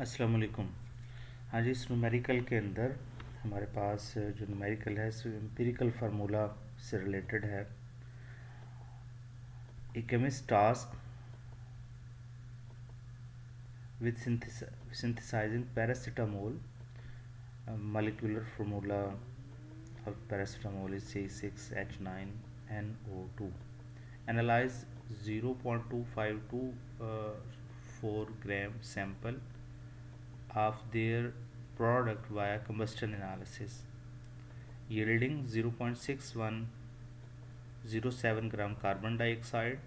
अस्सलाम वालेकुम। हाँ जी, इस न्यूमेरिकल के अंदर हमारे पास जो न्यूमेरिकल है एम्पिरिकल फार्मूला से रिलेटेड है। A chemist task with synthesizing paracetamol. Molecular formula of paracetamol is C6H9NO2. Analyze 0.2524 gram sample of their product via combustion analysis, yielding 0.6107 gram carbon dioxide,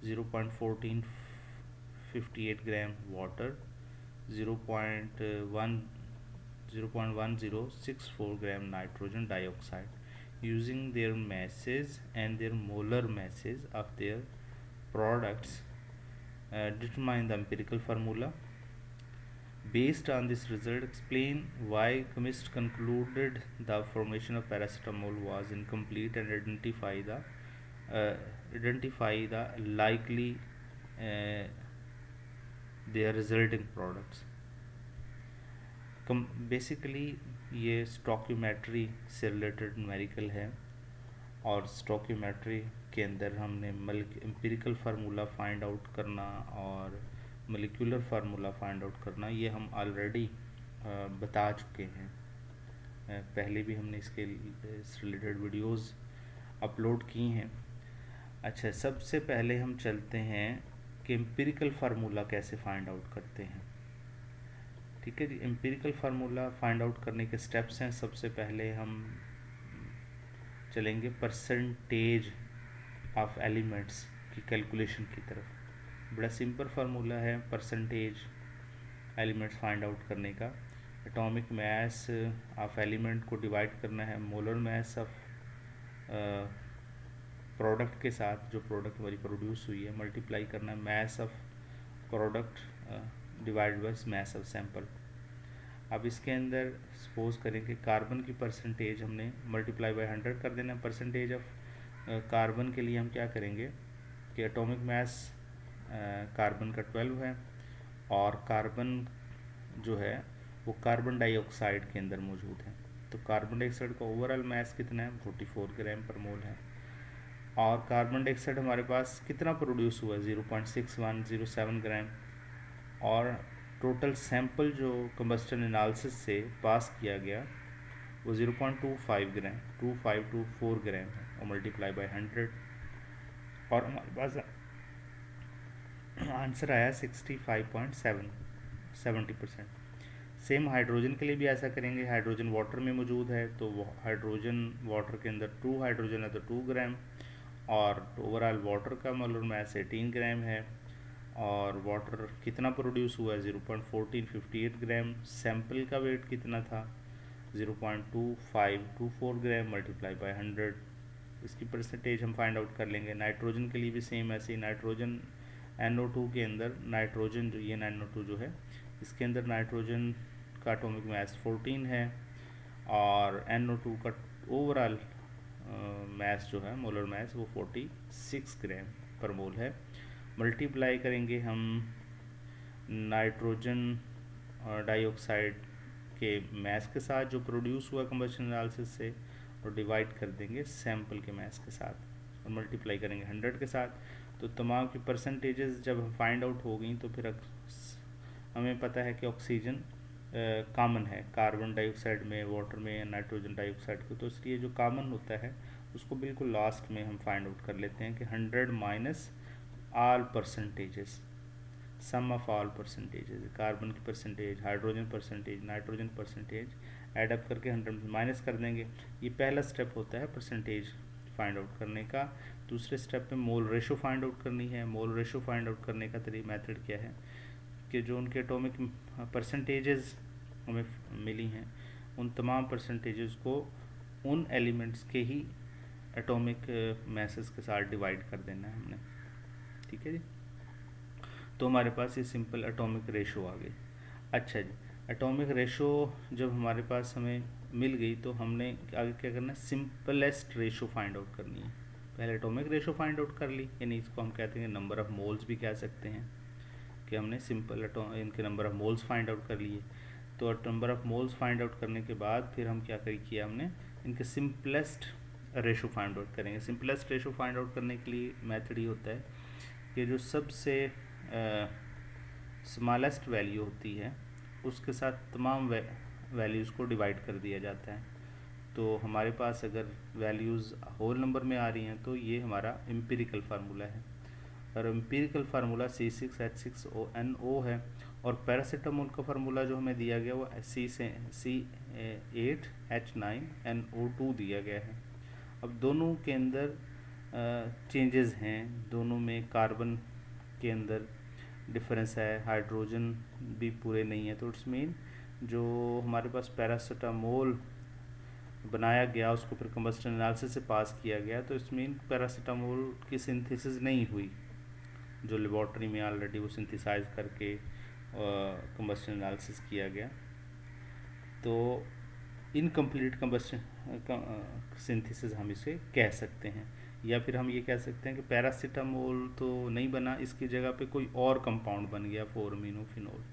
0.1458 gram water, 0.1064 gram nitrogen dioxide, using their masses and their molar masses of their products. Determine the empirical formula. Based on this result, explain why chemists concluded the formation of paracetamol was incomplete and identify the likely uh, their resulting products. Basically ये स्टॉक्योमेट्री से related numerical है, और स्टॉक्योमेट्री के अंदर हमने empirical formula find out करना और molecular formula find out करना ये हम ऑलरेडी बता चुके हैं। पहले भी हमने इसके इस रिलेटेड वीडियोस अपलोड की हैं। अच्छा, सबसे पहले हम चलते हैं कि एम्पिरिकल फार्मूला कैसे फाइंड आउट करते हैं। ठीक है जी, एम्पिरिकल फार्मूला फाइंड आउट करने के स्टेप्स हैं। सबसे पहले हम चलेंगे परसेंटेज ऑफ एलिमेंट्स की कैलकुलेशन की तरफ। बड़ा सिंपल फार्मूला है परसेंटेज एलिमेंट्स फाइंड आउट करने का। एटॉमिक मास ऑफ एलिमेंट को डिवाइड करना है मोलर मास ऑफ प्रोडक्ट के साथ, जो प्रोडक्ट हमारी प्रोड्यूस हुई है, मल्टीप्लाई करना है mass of product divide by mass of sample. अब इसके अंदर सपोज करें कि कार्बन की परसेंटेज हमने मल्टीप्लाई बाय 100 कर देना। परसेंटेज ऑफ कार्बन के लिए हम क्या करेंगे कि एटॉमिक मास कार्बन का 12 है, और कार्बन जो है वो कार्बन डाइऑक्साइड के अंदर मौजूद है। तो कार्बन डाइऑक्साइड का ओवरऑल मास कितना है, 44 ग्राम पर मोल है। और कार्बन डाइऑक्साइड हमारे पास कितना प्रोड्यूस हुआ है, 0.6107 ग्राम। और टोटल सैंपल जो कंबस्टन एनालिसिस से पास किया गया वो 0.25 ग्राम 2524 ग्राम है, और मल्टीप्लाई बाय 100, और हमारे पास आंसर आया 65.70%। सेम हाइड्रोजन के लिए भी ऐसा करेंगे। हाइड्रोजन वाटर में मौजूद है, तो वो हाइड्रोजन वाटर के अंदर 2 हाइड्रोजन है तो 2 ग्राम, और ओवरऑल वाटर का मोलर मास 18 ग्राम है। और वाटर कितना प्रोड्यूस हुआ है, 0.1458 ग्राम। सैंपल का वेट कितना था, 0.2524 ग्राम मल्टीप्लाई बाय 100। इसकी परसेंटेज हम फाइंड आउट कर लेंगे। नाइट्रोजन के लिए भी सेम ऐसे ही। नाइट्रोजन NO2 के अंदर नाइट्रोजन जो ये NO2 जो है, इसके अंदर नाइट्रोजन का एटॉमिक मास 14 है, और NO2 का ओवरऑल मास जो है मोलर मास वो 46 ग्राम पर मोल है। मल्टीप्लाई करेंगे हम नाइट्रोजन डाइऑक्साइड के मास के साथ जो प्रोड्यूस हुआ कंबशन एनालिसिस से, और डिवाइड कर देंगे सैंपल के मास के साथ, और मल्टीप्लाई करेंगे 100 के साथ। तो तमाम की परसेंटेजेस जब हम फाइंड आउट हो गई तो फिर हमें पता है कि ऑक्सीजन कॉमन है कार्बन डाइऑक्साइड में, वाटर में, नाइट्रोजन डाइऑक्साइड को। तो इसलिए जो कॉमन होता है उसको बिल्कुल लास्ट में हम फाइंड आउट कर लेते हैं कि 100 minus all percentages, sum of all percentages, carbon की percentage, hydrogen percentage, nitrogen percentage, add up करके 100 माइनस कर देंगे। ये पहला स्टेप होता है परसेंटेज फाइंड आउट करने का। दूसरे स्टेप पे मोल रेशो फाइंड आउट करनी है। मोल रेशो फाइंड आउट करने का मेथड क्या है कि जो उनके एटॉमिक परसेंटेजेस हमें मिली हैं, उन तमाम परसेंटेजेस को उन एलिमेंट्स के ही एटॉमिक मैसेस के साथ डिवाइड कर देना है हमने। ठीक है जी, तो हमारे पास ये सिंपल एटॉमिक रेशो आ गई। अच्छा जी, एटॉमिक रेशो जब हमारे पास हमें मिल गई तो हमने आगे क्या करना है, सिंपलेस्ट रेशो फाइंड आउट करनी है। पहले एटॉमिक रेशो फाइंड आउट कर ली, यानी इसको हम कहते हैं नंबर ऑफ मोल्स भी कह सकते हैं कि हमने सिंपल इनके number of moles find out कर लिए। तो number of moles find out करने के बाद फिर हम क्या किया हमने इनके सिंपलेस्ट रेशो फाइंड आउट करेंगे। सिंपलेस्ट रेशो फाइंड आउट करने के लिए मेथड ही होता है कि जो सबसे स्मॉलेस्ट वैल्यू होती है उसके साथ तमाम वैल्यूज़ को डिवाइड कर दिया जाता है। तो हमारे पास अगर वैल्यूज़ होल नंबर में आ रही हैं तो ये हमारा एम्पिरिकल फार्मूला है, और एम्पिरिकल फार्मूला C6H6ONO है, और पैरासीटामोल का फार्मूला जो हमें दिया गया वो C8H9NO2 दिया गया है। अब दोनों के अंदर चेंजेस हैं, दोनों में कार्बन के अंदर डिफरेंस है, हाइड्रोजन भी पूरे नहीं है। तो इट्स मीन जो हमारे पास पैरासीटामोल बनाया गया उसको फिर कंबस्शन एनालिसिस से पास किया गया, तो इट्स मीन पैरासीटामोल की सिंथेसिस नहीं हुई जो लेबॉर्ट्री में ऑलरेडी वो सिंथेसाइज करके कंबस्शन एनालिसिस किया गया। तो इनकम्प्लीट कंबस्शन सिंथेसिस हम इसे कह सकते हैं, या फिर हम ये कह सकते हैं कि पैरासीटामोल तो नहीं बना, इसकी जगह पे कोई और कंपाउंड बन गया 4-अमीनो फिनोल।